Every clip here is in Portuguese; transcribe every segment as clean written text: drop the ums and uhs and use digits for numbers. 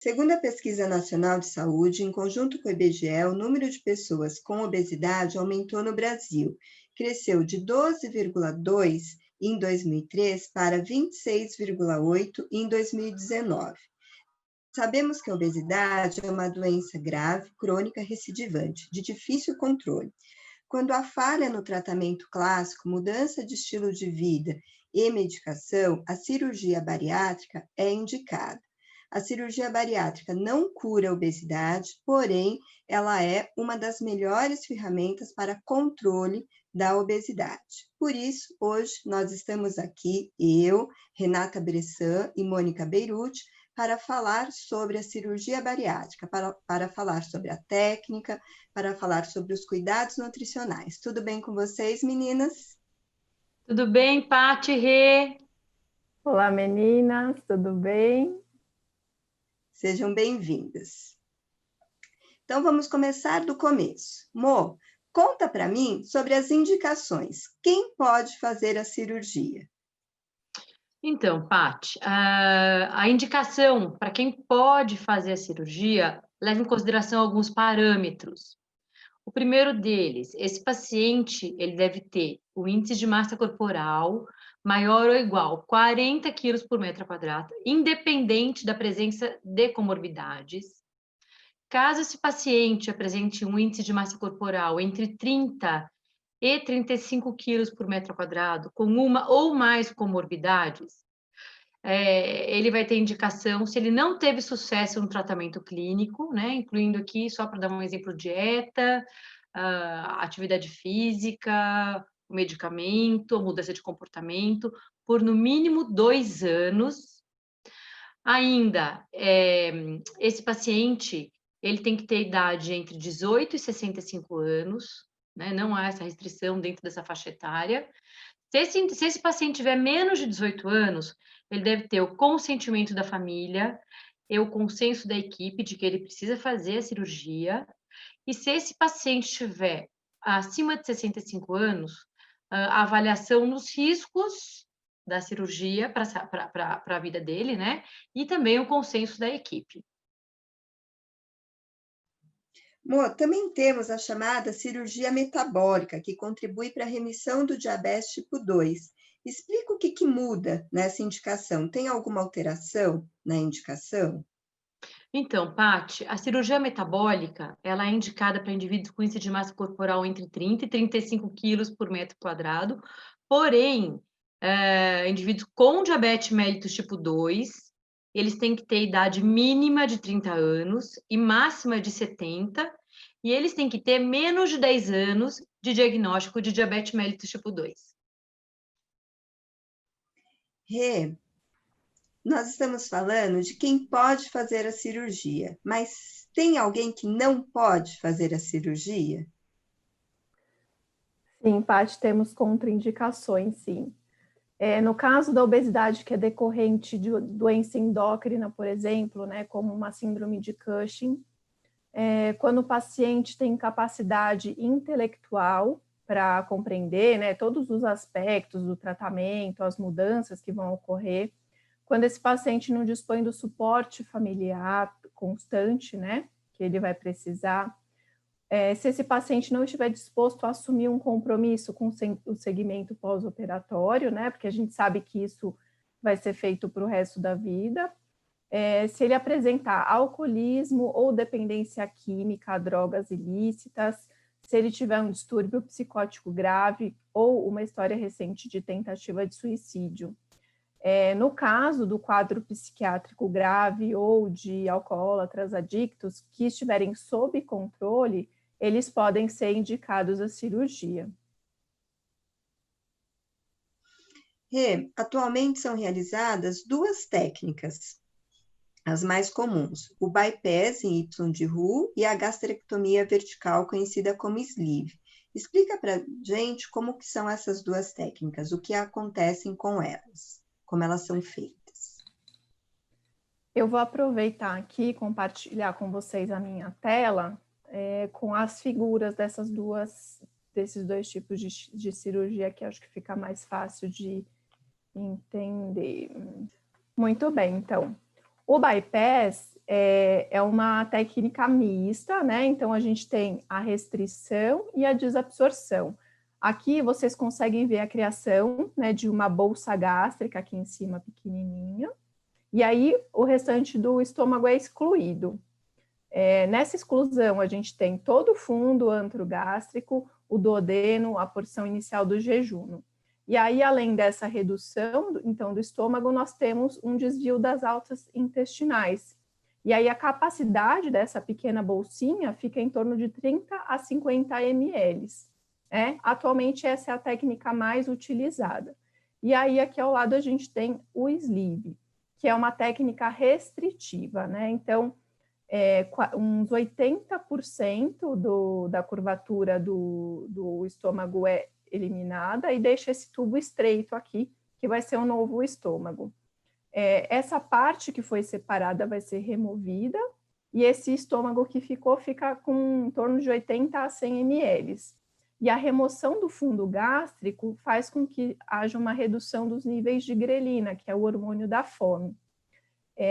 Segundo a Pesquisa Nacional de Saúde, em conjunto com o IBGE, o número de pessoas com obesidade aumentou no Brasil. Cresceu de 12,2 em 2003 para 26,8 em 2019. Sabemos que a obesidade é uma doença grave, crônica, recidivante, de difícil controle. Quando há falha no tratamento clássico, mudança de estilo de vida e medicação, a cirurgia bariátrica é indicada. A cirurgia bariátrica não cura a obesidade, porém, ela é uma das melhores ferramentas para controle da obesidade. Por isso, hoje, nós estamos aqui, eu, Renata Bressan e Mônica Beirute, para falar sobre a cirurgia bariátrica, para falar sobre a técnica, para falar sobre os cuidados nutricionais. Tudo bem com vocês, meninas? Tudo bem, Paty, Rê? Olá, meninas, tudo bem? Sejam bem-vindas. Então, vamos começar do começo. Mo, conta para mim sobre as indicações. Quem pode fazer a cirurgia? Então, Paty, a indicação para quem pode fazer a cirurgia leva em consideração alguns parâmetros. O primeiro deles, esse paciente, ele deve ter o índice de massa corporal maior ou igual a 40 quilos por metro quadrado, independente da presença de comorbidades. Caso esse paciente apresente um índice de massa corporal entre 30 e 35 quilos por metro quadrado, com uma ou mais comorbidades, ele vai ter indicação, se ele não teve sucesso no tratamento clínico, né, incluindo aqui, só para dar um exemplo, dieta, atividade física, medicamento, mudança de comportamento, por no mínimo 2 anos. Ainda, esse paciente, ele tem que ter idade entre 18 e 65 anos, né? Não há essa restrição dentro dessa faixa etária. Se esse paciente tiver menos de 18 anos, ele deve ter o consentimento da família e o consenso da equipe de que ele precisa fazer a cirurgia. E se esse paciente tiver acima de 65 anos, a avaliação dos riscos da cirurgia para a vida dele, né? E também o consenso da equipe. Mo, também temos a chamada cirurgia metabólica, que contribui para a remissão do diabetes tipo 2. Explica o que muda nessa indicação. Tem alguma alteração na indicação? Então, Paty, a cirurgia metabólica, ela é indicada para indivíduos com índice de massa corporal entre 30 e 35 quilos por metro quadrado, porém, indivíduos com diabetes mellitus tipo 2, eles têm que ter idade mínima de 30 anos e máxima de 70, e eles têm que ter menos de 10 anos de diagnóstico de diabetes mellitus tipo 2. Rê, nós estamos falando de quem pode fazer a cirurgia, mas tem alguém que não pode fazer a cirurgia? Sim, Paty, temos contraindicações, sim. No caso da obesidade que é decorrente de doença endócrina, por exemplo, né, como uma síndrome de Cushing, quando o paciente tem capacidade intelectual para compreender, né, todos os aspectos do tratamento, as mudanças que vão ocorrer, quando esse paciente não dispõe do suporte familiar constante, né, que ele vai precisar, se esse paciente não estiver disposto a assumir um compromisso com o segmento pós-operatório, né, porque a gente sabe que isso vai ser feito para o resto da vida, se ele apresentar alcoolismo ou dependência química a drogas ilícitas, se ele tiver um distúrbio psicótico grave ou uma história recente de tentativa de suicídio. No caso do quadro psiquiátrico grave ou de alcoólatras adictos que estiverem sob controle, eles podem ser indicados à cirurgia. Atualmente são realizadas duas técnicas, as mais comuns, o bypass em Y de Roux e a gastrectomia vertical, conhecida como sleeve. Explica para a gente como que são essas duas técnicas, o que acontece com elas, como elas são feitas. Eu vou aproveitar aqui e compartilhar com vocês a minha tela com as figuras desses dois tipos de cirurgia, que acho que fica mais fácil de entender. Muito bem, então. O bypass, é uma técnica mista, né? Então, a gente tem a restrição e a desabsorção. Aqui vocês conseguem ver a criação, né, de uma bolsa gástrica aqui em cima, pequenininha, e aí o restante do estômago é excluído. Nessa exclusão, a gente tem todo o fundo antrogástrico, o duodeno, a porção inicial do jejum. E aí, além dessa redução, então, do estômago, nós temos um desvio das alças intestinais. E aí, a capacidade dessa pequena bolsinha fica em torno de 30 a 50 ml. Atualmente, essa é a técnica mais utilizada. E aí, aqui ao lado, a gente tem o sleeve, que é uma técnica restritiva, né? Então, uns 80% da curvatura do estômago é eliminada e deixa esse tubo estreito aqui, que vai ser o novo estômago. Essa parte que foi separada vai ser removida e esse estômago que ficou fica com em torno de 80 a 100 ml. E a remoção do fundo gástrico faz com que haja uma redução dos níveis de grelina, que é o hormônio da fome.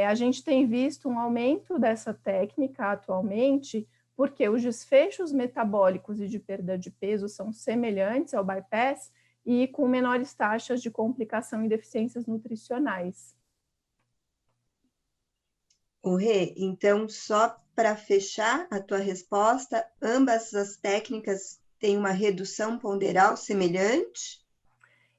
A gente tem visto um aumento dessa técnica atualmente, porque os desfechos metabólicos e de perda de peso são semelhantes ao bypass e com menores taxas de complicação e deficiências nutricionais. Rê, então, só para fechar a tua resposta, ambas as técnicas têm uma redução ponderal semelhante?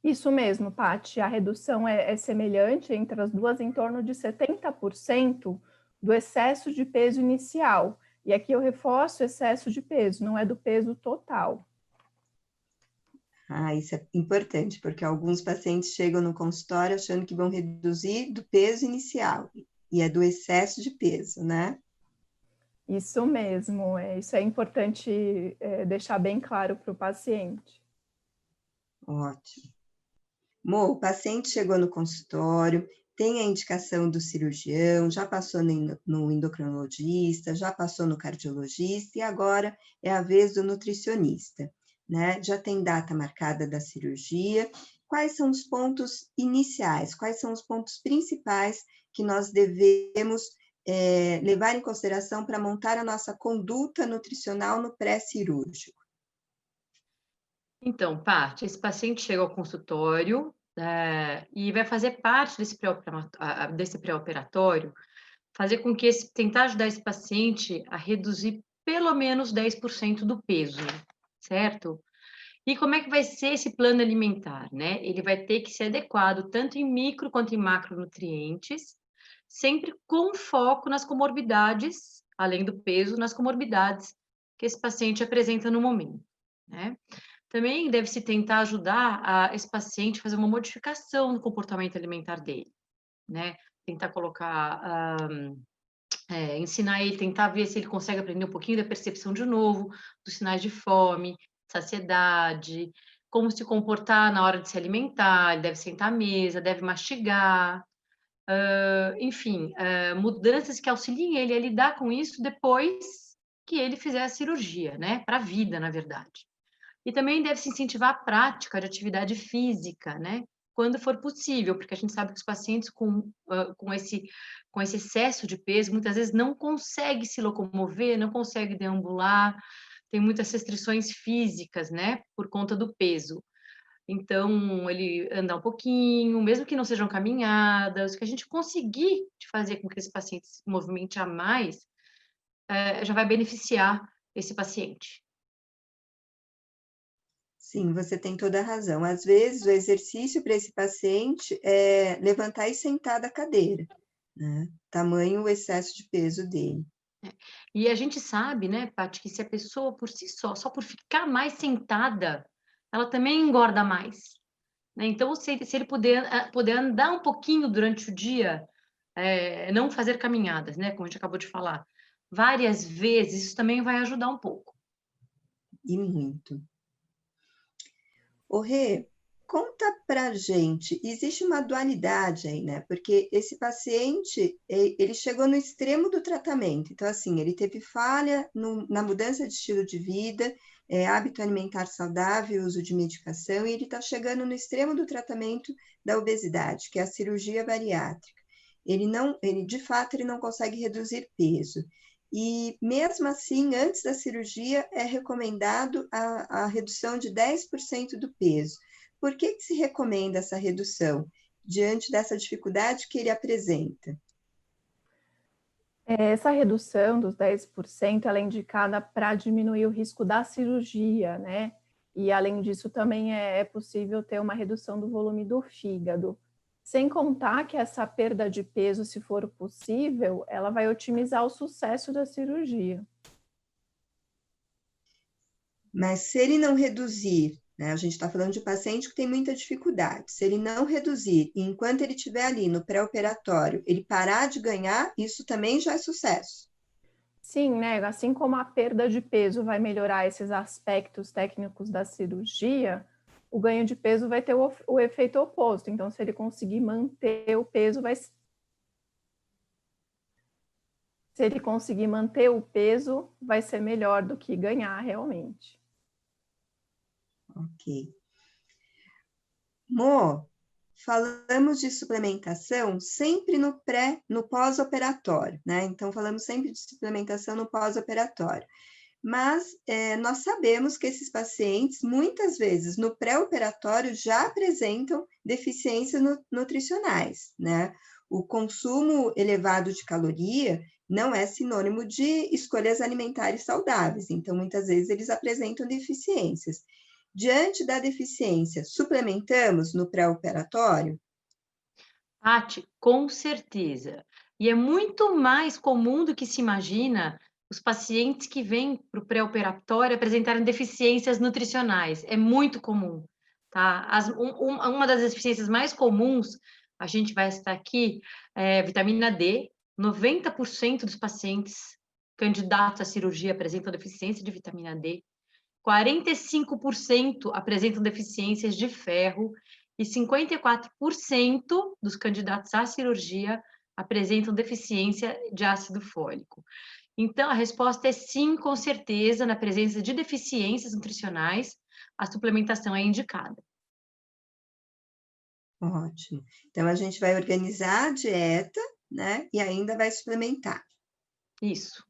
Isso mesmo, Paty, a redução é semelhante entre as duas, em torno de 70% do excesso de peso inicial. E aqui eu reforço excesso de peso, não é do peso total. Isso é importante, porque alguns pacientes chegam no consultório achando que vão reduzir do peso inicial, e é do excesso de peso, né? Isso mesmo, isso é importante deixar bem claro para o paciente. Ótimo. O paciente chegou no consultório, tem a indicação do cirurgião, já passou no endocrinologista, já passou no cardiologista e agora é a vez do nutricionista, né? Já tem data marcada da cirurgia. Quais são os pontos iniciais? Quais são os pontos principais que nós devemos levar em consideração para montar a nossa conduta nutricional no pré-cirúrgico? Então, Paty, esse paciente chega ao consultório e vai fazer parte desse pré-operatório, fazer com que tentar ajudar esse paciente a reduzir pelo menos 10% do peso, certo? E como é que vai ser esse plano alimentar, né? Ele vai ter que ser adequado tanto em micro quanto em macronutrientes, sempre com foco nas comorbidades, além do peso, nas comorbidades que esse paciente apresenta no momento, né? Também deve-se tentar ajudar esse paciente a fazer uma modificação no comportamento alimentar dele, né? Tentar colocar, ensinar ele, tentar ver se ele consegue aprender um pouquinho da percepção de novo, dos sinais de fome, saciedade, como se comportar na hora de se alimentar, ele deve sentar à mesa, deve mastigar, enfim, mudanças que auxiliem ele a lidar com isso depois que ele fizer a cirurgia, né? Para a vida, na verdade. E também deve-se incentivar a prática de atividade física, né? Quando for possível, porque a gente sabe que os pacientes com esse excesso de peso, muitas vezes não conseguem se locomover, não conseguem deambular, tem muitas restrições físicas, né? Por conta do peso. Então, ele andar um pouquinho, mesmo que não sejam caminhadas, que a gente conseguir de fazer com que esse paciente se movimente a mais, já vai beneficiar esse paciente. Sim, você tem toda a razão. Às vezes, o exercício para esse paciente é levantar e sentar da cadeira, né? Tamanho o excesso de peso dele. E a gente sabe, né, Paty, que se a pessoa por si só por ficar mais sentada, ela também engorda mais, né? Então, se ele puder andar um pouquinho durante o dia, não fazer caminhadas, né, como a gente acabou de falar, várias vezes, isso também vai ajudar um pouco. E muito. Rê, conta pra gente, existe uma dualidade aí, né? Porque esse paciente, ele chegou no extremo do tratamento. Então, assim, ele teve falha na mudança de estilo de vida, hábito alimentar saudável, uso de medicação, e ele está chegando no extremo do tratamento da obesidade, que é a cirurgia bariátrica. ele de fato ele não consegue reduzir peso. E mesmo assim, antes da cirurgia, é recomendado a redução de 10% do peso. Por que se recomenda essa redução, diante dessa dificuldade que ele apresenta? Essa redução dos 10%, ela é indicada para diminuir o risco da cirurgia, né? E, além disso, também é possível ter uma redução do volume do fígado. Sem contar que essa perda de peso, se for possível, ela vai otimizar o sucesso da cirurgia. Mas se ele não reduzir, né, a gente está falando de paciente que tem muita dificuldade, se ele não reduzir, e enquanto ele estiver ali no pré-operatório, ele parar de ganhar, isso também já é sucesso. Sim, né? Assim como a perda de peso vai melhorar esses aspectos técnicos da cirurgia, o ganho de peso vai ter o efeito oposto. Então, se ele conseguir manter o peso, vai ser melhor do que ganhar realmente. Ok. Mo, falamos de suplementação sempre no pós-operatório, né? Então, falamos sempre de suplementação no pós-operatório. Mas nós sabemos que esses pacientes, muitas vezes, no pré-operatório, já apresentam deficiências nutricionais, né? O consumo elevado de caloria não é sinônimo de escolhas alimentares saudáveis, então, muitas vezes, eles apresentam deficiências. Diante da deficiência, suplementamos no pré-operatório? Tati, com certeza. E é muito mais comum do que se imagina os pacientes que vêm para o pré-operatório apresentarem deficiências nutricionais. É muito comum, tá? Uma das deficiências mais comuns, a gente vai citar aqui, é vitamina D. 90% dos pacientes candidatos à cirurgia apresentam deficiência de vitamina D. 45% apresentam deficiências de ferro e 54% dos candidatos à cirurgia apresentam deficiência de ácido fólico. Então, a resposta é sim, com certeza, na presença de deficiências nutricionais, a suplementação é indicada. Ótimo. Então, a gente vai organizar a dieta, né? E ainda vai suplementar. Isso.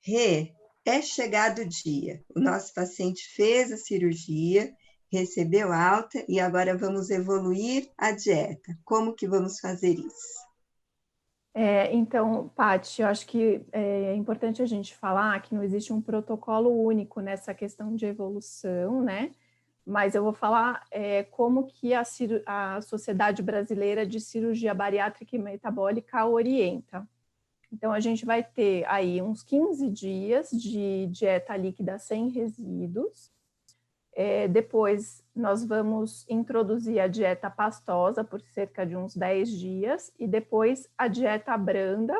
Rê, é chegado o dia. O nosso paciente fez a cirurgia, recebeu alta e agora vamos evoluir a dieta. Como que vamos fazer isso? Então, Paty, eu acho que é importante a gente falar que não existe um protocolo único nessa questão de evolução, né? Mas eu vou falar como que a Sociedade Brasileira de Cirurgia Bariátrica e Metabólica orienta. Então, a gente vai ter aí uns 15 dias de dieta líquida sem resíduos. Depois, nós vamos introduzir a dieta pastosa por cerca de uns 10 dias e depois a dieta branda,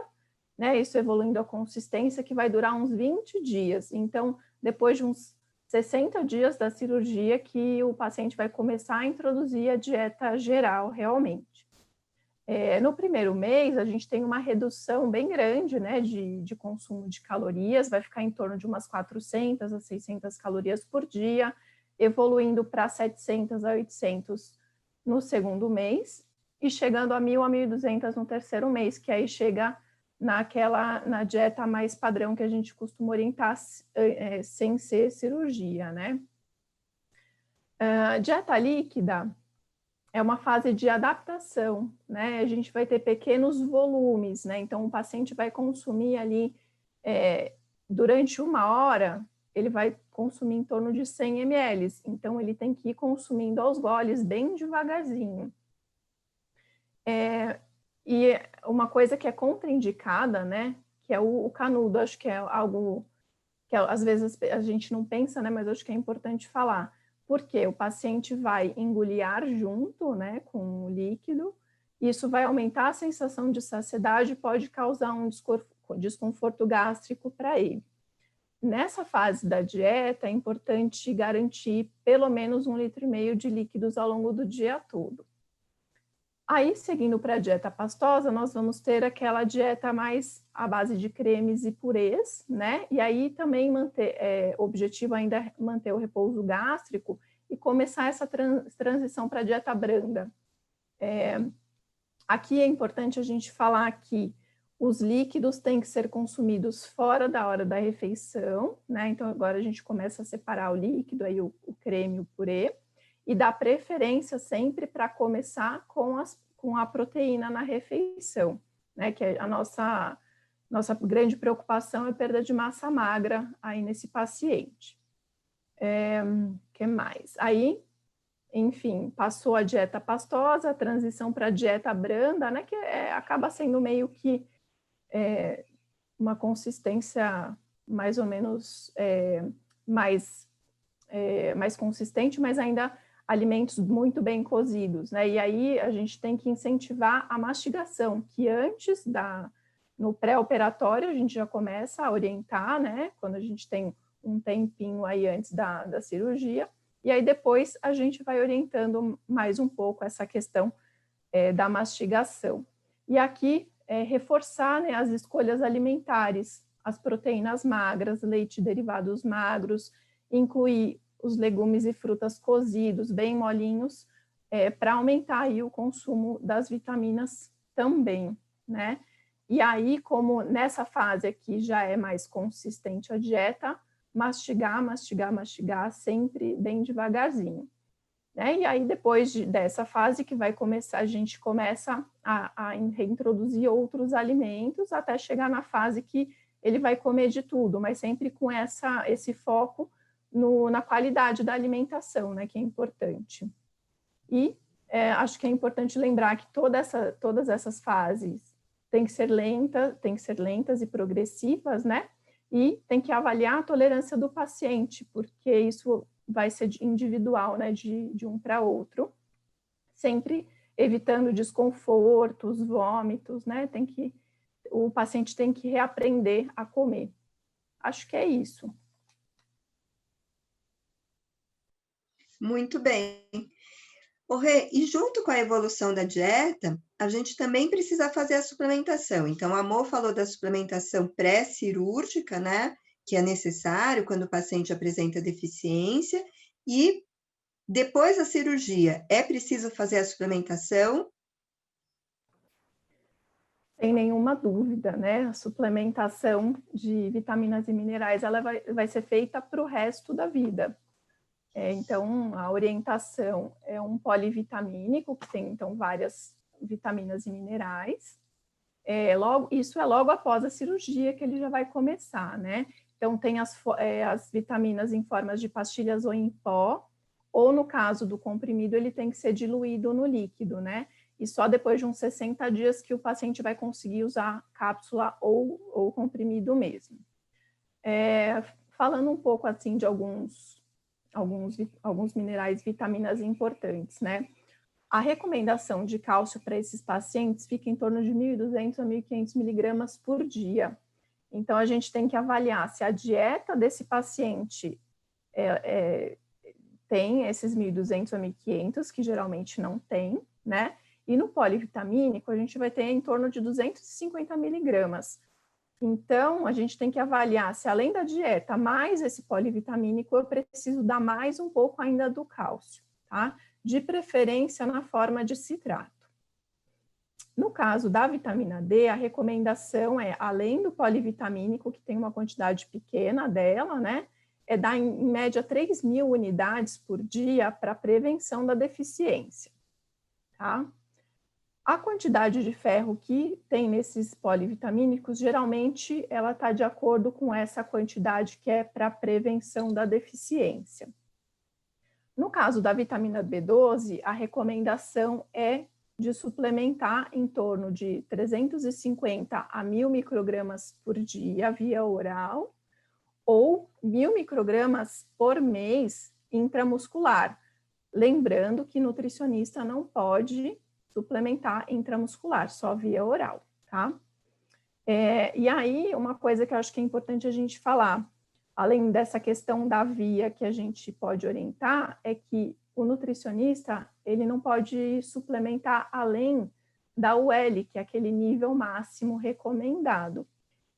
né? Isso evoluindo a consistência, que vai durar uns 20 dias. Então, depois de uns 60 dias da cirurgia, que o paciente vai começar a introduzir a dieta geral realmente. No primeiro mês, a gente tem uma redução bem grande, né, de consumo de calorias, vai ficar em torno de umas 400 a 600 calorias por dia, evoluindo para 700 a 800 no segundo mês, e chegando a 1.000 a 1.200 no terceiro mês, que aí chega na dieta mais padrão que a gente costuma orientar sem ser cirurgia, né? A dieta líquida é uma fase de adaptação, né? A gente vai ter pequenos volumes, né? Então, o paciente vai consumir ali, durante 1 hora, ele vai consumir em torno de 100 ml. Então, ele tem que ir consumindo aos goles, bem devagarzinho. E uma coisa que é contraindicada, né? Que é o canudo. Acho que é algo que às vezes a gente não pensa, né? Mas acho que é importante falar. Porque o paciente vai engolir ar junto, né, com o líquido, isso vai aumentar a sensação de saciedade e pode causar um desconforto gástrico para ele. Nessa fase da dieta, é importante garantir pelo menos 1,5 litro de líquidos ao longo do dia todo. Aí, seguindo para a dieta pastosa, nós vamos ter aquela dieta mais à base de cremes e purês, né? E aí também o objetivo ainda é manter o repouso gástrico e começar essa transição para a dieta branda. Aqui é importante a gente falar que os líquidos têm que ser consumidos fora da hora da refeição, né? Então, agora a gente começa a separar o líquido, aí o creme, o purê, e dá preferência sempre para começar com a proteína na refeição, né? Que a nossa grande preocupação é perda de massa magra aí nesse paciente. Que mais? Aí, enfim, passou a dieta pastosa, a transição para a dieta branda, né? Que acaba sendo meio que uma consistência mais ou menos mais consistente, mas ainda alimentos muito bem cozidos, né? E aí a gente tem que incentivar a mastigação, que antes no pré-operatório a gente já começa a orientar, né? Quando a gente tem um tempinho aí antes da cirurgia, e aí depois a gente vai orientando mais um pouco essa questão da mastigação. E aqui reforçar, né, as escolhas alimentares, as proteínas magras, leite e derivados magros, incluir os legumes e frutas cozidos, bem molinhos, para aumentar aí o consumo das vitaminas também, né? E aí, como nessa fase aqui já é mais consistente a dieta, mastigar, mastigar, mastigar, sempre bem devagarzinho. Né? E aí, depois dessa fase que vai começar, a gente começa a reintroduzir outros alimentos até chegar na fase que ele vai comer de tudo, mas sempre com esse foco na qualidade da alimentação, né, que é importante. E acho que é importante lembrar que todas essas fases têm que ser lentas e progressivas, né? E tem que avaliar a tolerância do paciente, porque isso vai ser individual, né, de um para outro, sempre evitando desconfortos, vômitos, né? O paciente tem que reaprender a comer. Acho que é isso. Muito bem. Rê, e junto com a evolução da dieta, a gente também precisa fazer a suplementação. Então, a Mo falou da suplementação pré-cirúrgica, né? Que é necessário quando o paciente apresenta deficiência. E depois da cirurgia, é preciso fazer a suplementação? Sem nenhuma dúvida, né? A suplementação de vitaminas e minerais, ela vai ser feita para o resto da vida. Então, a orientação é um polivitamínico, que tem, então, várias vitaminas e minerais. Isso é logo após a cirurgia que ele já vai começar, né? Então, tem as vitaminas em formas de pastilhas ou em pó, ou no caso do comprimido, ele tem que ser diluído no líquido, né? E só depois de uns 60 dias que o paciente vai conseguir usar cápsula ou comprimido mesmo. Falando um pouco, assim, de alguns minerais e vitaminas importantes, né? A recomendação de cálcio para esses pacientes fica em torno de 1.200 a 1.500 miligramas por dia. Então, a gente tem que avaliar se a dieta desse paciente tem esses 1.200 a 1.500, que geralmente não tem, né? E no polivitamínico, a gente vai ter em torno de 250 miligramas. Então, a gente tem que avaliar se, além da dieta, mais esse polivitamínico, eu preciso dar mais um pouco ainda do cálcio, tá? De preferência na forma de citrato. No caso da vitamina D, a recomendação é, além do polivitamínico, que tem uma quantidade pequena dela, né? É dar, em média, 3.000 unidades por dia para prevenção da deficiência, tá? A quantidade de ferro que tem nesses polivitamínicos, geralmente, ela está de acordo com essa quantidade que é para prevenção da deficiência. No caso da vitamina B12, a recomendação é de suplementar em torno de 350 a 1.000 microgramas por dia via oral ou 1.000 microgramas por mês intramuscular. Lembrando que nutricionista não pode suplementar intramuscular, só via oral, tá? E aí, uma coisa que eu acho que é importante a gente falar, além dessa questão da via que a gente pode orientar, é que o nutricionista, ele não pode suplementar além da UL, que é aquele nível máximo recomendado.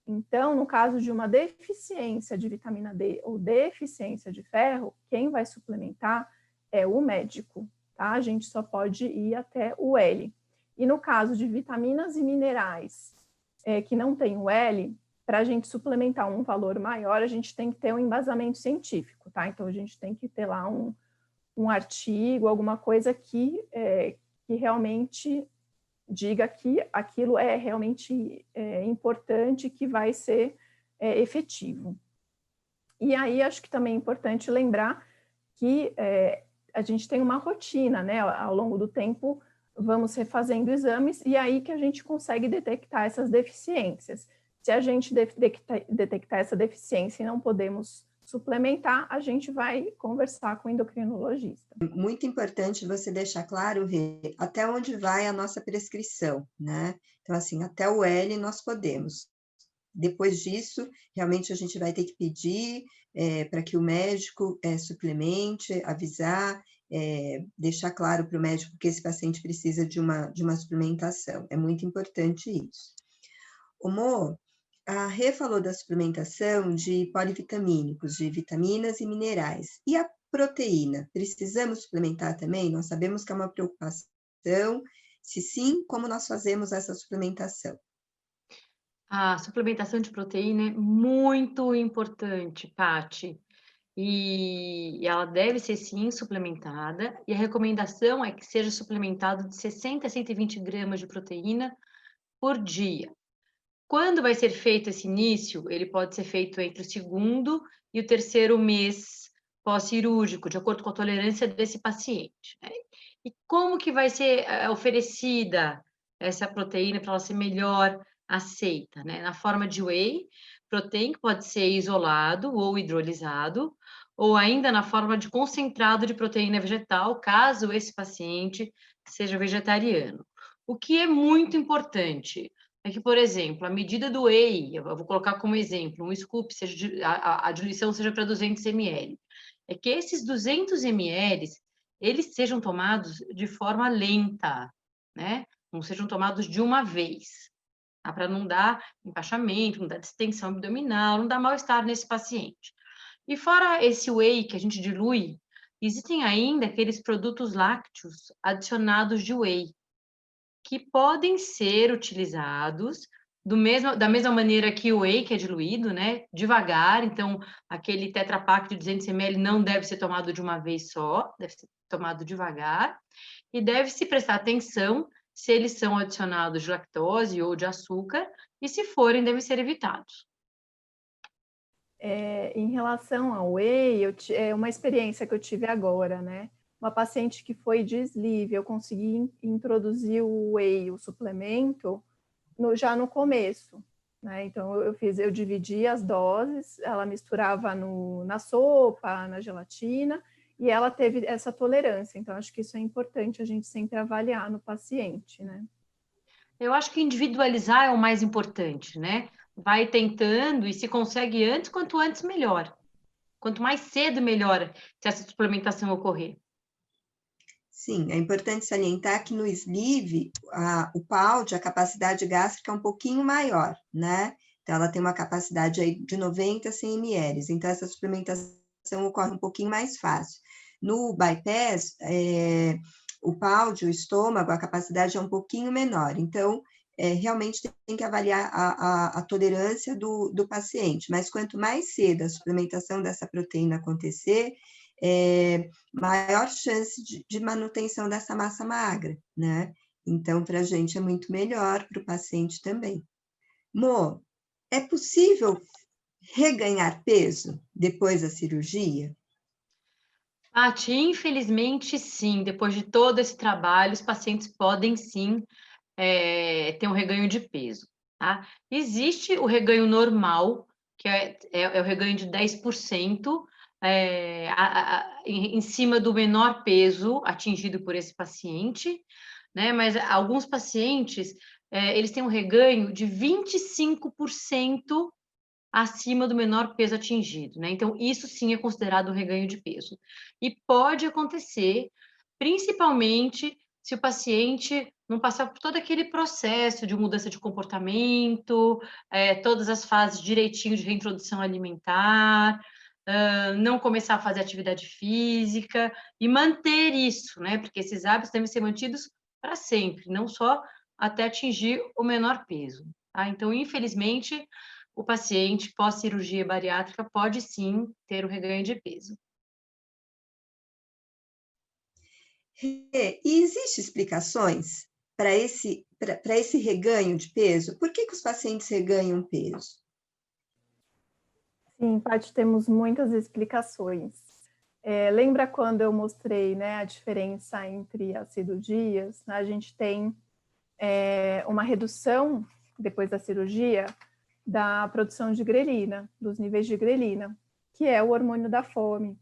Então, no caso de uma deficiência de vitamina D ou deficiência de ferro, quem vai suplementar é o médico, tá? A gente só pode ir até o L. E no caso de vitaminas e minerais que não tem o L, para a gente suplementar um valor maior, a gente tem que ter um embasamento científico, tá? Então, a gente tem que ter lá um artigo, alguma coisa que realmente diga que aquilo é realmente importante, que vai ser efetivo. E aí, acho que também é importante lembrar que a gente tem uma rotina, né? Ao longo do tempo, vamos refazendo exames, e aí que a gente consegue detectar essas deficiências. Se a gente detectar essa deficiência e não podemos suplementar, a gente vai conversar com o endocrinologista. Muito importante você deixar claro, Rê, até onde vai a nossa prescrição, né? Então, assim, até o L nós podemos. Depois disso, realmente a gente vai ter que pedir para que o médico suplemente, avisar, deixar claro para o médico que esse paciente precisa de uma suplementação. É muito importante isso. Mo, a Rê falou da suplementação de polivitamínicos, de vitaminas e minerais. E a proteína? Precisamos suplementar também? Nós sabemos que é uma preocupação. Se sim, como nós fazemos essa suplementação? A suplementação de proteína é muito importante, Paty. E ela deve ser, sim, suplementada. E a recomendação é que seja suplementado de 60 a 120 gramas de proteína por dia. Quando vai ser feito esse início? Ele pode ser feito entre o segundo e o terceiro mês pós-cirúrgico, de acordo com a tolerância desse paciente, né? E como que vai ser oferecida essa proteína para ela ser melhor aceita, né? Na forma de whey protein, que pode ser isolado ou hidrolisado, ou ainda na forma de concentrado de proteína vegetal, caso esse paciente seja vegetariano. O que é muito importante é que, por exemplo, a medida do whey, eu vou colocar como exemplo, um scoop, a diluição seja para 200 ml, é que esses 200 ml, eles sejam tomados de forma lenta, né? Não sejam tomados de uma vez, tá? Para não dar empachamento, não dar distensão abdominal, não dar mal-estar nesse paciente. E fora esse whey que a gente dilui, existem ainda aqueles produtos lácteos adicionados de whey, que podem ser utilizados da mesma maneira que o whey, que é diluído, né? Devagar. Então, aquele Tetra Pak de 200 ml não deve ser tomado de uma vez só, deve ser tomado devagar. E deve-se prestar atenção se eles são adicionados de lactose ou de açúcar, e se forem, devem ser evitados. Em relação ao whey, é uma experiência que eu tive agora, né? Uma paciente que foi de sleeve, eu consegui introduzir o whey, o suplemento, já no começo, né? Então, eu dividi as doses, ela misturava na sopa, na gelatina, e ela teve essa tolerância. Então, acho que isso é importante a gente sempre avaliar no paciente, né? Eu acho que individualizar é o mais importante, né? Vai tentando e se consegue antes, quanto antes, melhor. Quanto mais cedo, melhor, se essa suplementação ocorrer. Sim, é importante salientar que no sleeve, o PAUD, a capacidade gástrica é um pouquinho maior, né? Então, ela tem uma capacidade aí de 90 a 100 ml. Então, essa suplementação ocorre um pouquinho mais fácil. No bypass, o PAUD, o estômago, a capacidade é um pouquinho menor. Então, realmente tem que avaliar a tolerância do paciente. Mas quanto mais cedo a suplementação dessa proteína acontecer, maior chance de manutenção dessa massa magra, né? Então, para a gente é muito melhor, para o paciente também. Mo, é possível reganhar peso depois da cirurgia? Paty, infelizmente, sim. Depois de todo esse trabalho, os pacientes podem, sim, ter um reganho de peso, tá? Existe o reganho normal, que é o reganho de 10%, em cima do menor peso atingido por esse paciente, né? Mas alguns pacientes, eles têm um reganho de 25% acima do menor peso atingido, né? Então, isso sim é considerado um reganho de peso. E pode acontecer, principalmente se o paciente não passar por todo aquele processo de mudança de comportamento, todas as fases direitinho de reintrodução alimentar, não começar a fazer atividade física e manter isso, né? Porque esses hábitos devem ser mantidos para sempre, não só até atingir o menor peso. Tá? Então, infelizmente, o paciente pós-cirurgia bariátrica pode sim ter o reganho de peso. E existem explicações para esse reganho de peso? Por que os pacientes reganham peso? Sim, Paty, temos muitas explicações. Lembra quando eu mostrei, né, a diferença entre as cirurgias? A gente tem uma redução, depois da cirurgia, da produção de grelina, dos níveis de grelina, que é o hormônio da fome.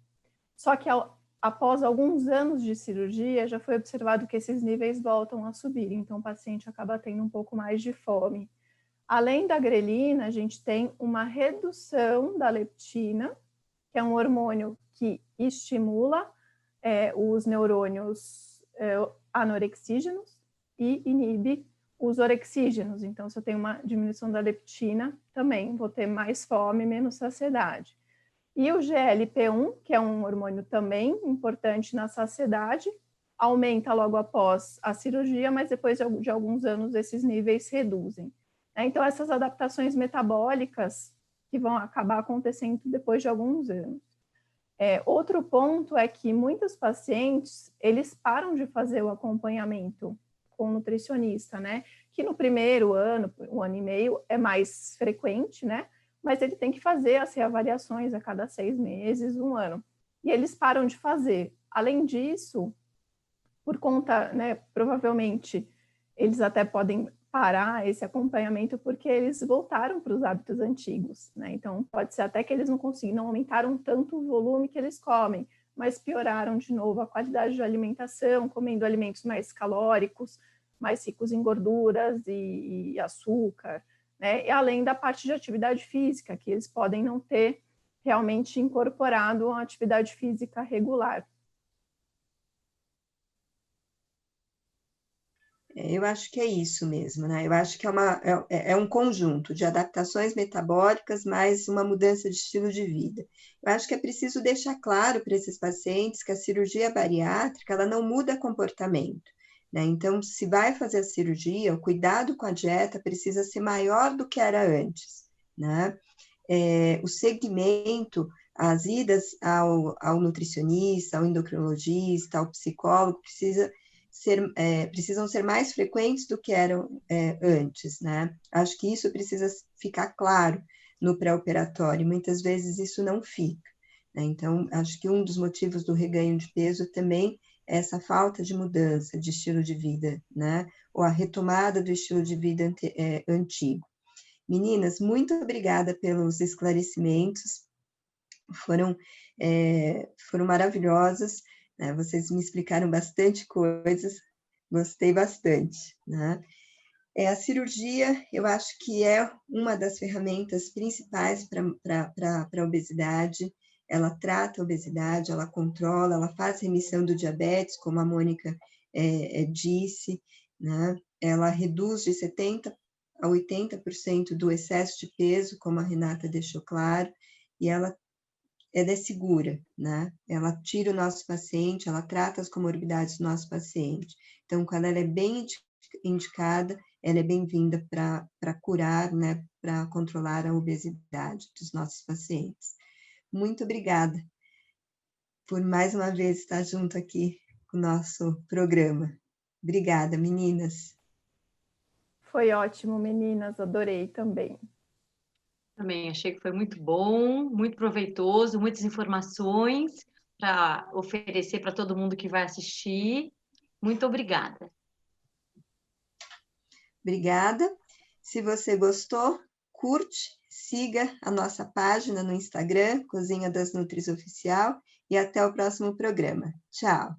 Só que após alguns anos de cirurgia, já foi observado que esses níveis voltam a subir, então o paciente acaba tendo um pouco mais de fome. Além da grelina, a gente tem uma redução da leptina, que é um hormônio que estimula os neurônios anorexígenos e inibe os orexígenos. Então, se eu tenho uma diminuição da leptina, também vou ter mais fome, menos saciedade. E o GLP-1, que é um hormônio também importante na saciedade, aumenta logo após a cirurgia, mas depois de alguns anos esses níveis reduzem. Então, essas adaptações metabólicas que vão acabar acontecendo depois de alguns anos. Outro ponto é que muitos pacientes, eles param de fazer o acompanhamento com o nutricionista, né? Que no primeiro ano, 1 ano e meio, é mais frequente, né? Mas ele tem que fazer as reavaliações a cada 6 meses, 1 ano. E eles param de fazer. Além disso, por conta, né, provavelmente, eles até podem parar esse acompanhamento porque eles voltaram para os hábitos antigos, né? Então, pode ser até que eles não aumentaram tanto o volume que eles comem, mas pioraram de novo a qualidade de alimentação, comendo alimentos mais calóricos, mais ricos em gorduras e açúcar, né? E além da parte de atividade física, que eles podem não ter realmente incorporado a atividade física regular. Eu acho que é isso mesmo, né? Eu acho que é um conjunto de adaptações metabólicas mais uma mudança de estilo de vida. Eu acho que é preciso deixar claro para esses pacientes que a cirurgia bariátrica, ela não muda comportamento, né? Então, se vai fazer a cirurgia, o cuidado com a dieta precisa ser maior do que era antes, né? O segmento, as idas ao nutricionista, ao endocrinologista, ao psicólogo, precisam ser mais frequentes do que eram antes, né? Acho que isso precisa ficar claro no pré-operatório, muitas vezes isso não fica, né? Então, acho que um dos motivos do reganho de peso também é essa falta de mudança de estilo de vida, né? Ou a retomada do estilo de vida antigo. Meninas, muito obrigada pelos esclarecimentos, foram maravilhosos, né? Vocês me explicaram bastante coisas, gostei bastante, né? A cirurgia, eu acho que é uma das ferramentas principais para a obesidade. Ela trata a obesidade, ela controla, ela faz remissão do diabetes, como a Mônica disse, né? Ela reduz de 70% a 80% do excesso de peso, como a Renata deixou claro, e ela é segura, né? Ela tira o nosso paciente, ela trata as comorbidades do nosso paciente. Então, quando ela é bem indicada, ela é bem-vinda para curar, né? Para controlar a obesidade dos nossos pacientes. Muito obrigada por mais uma vez estar junto aqui com o nosso programa. Obrigada, meninas. Foi ótimo, meninas, adorei também. Também achei que foi muito bom, muito proveitoso, muitas informações para oferecer para todo mundo que vai assistir. Muito obrigada. Obrigada. Se você gostou, curte, siga a nossa página no Instagram, Cozinha das Nutris Oficial, e até o próximo programa. Tchau!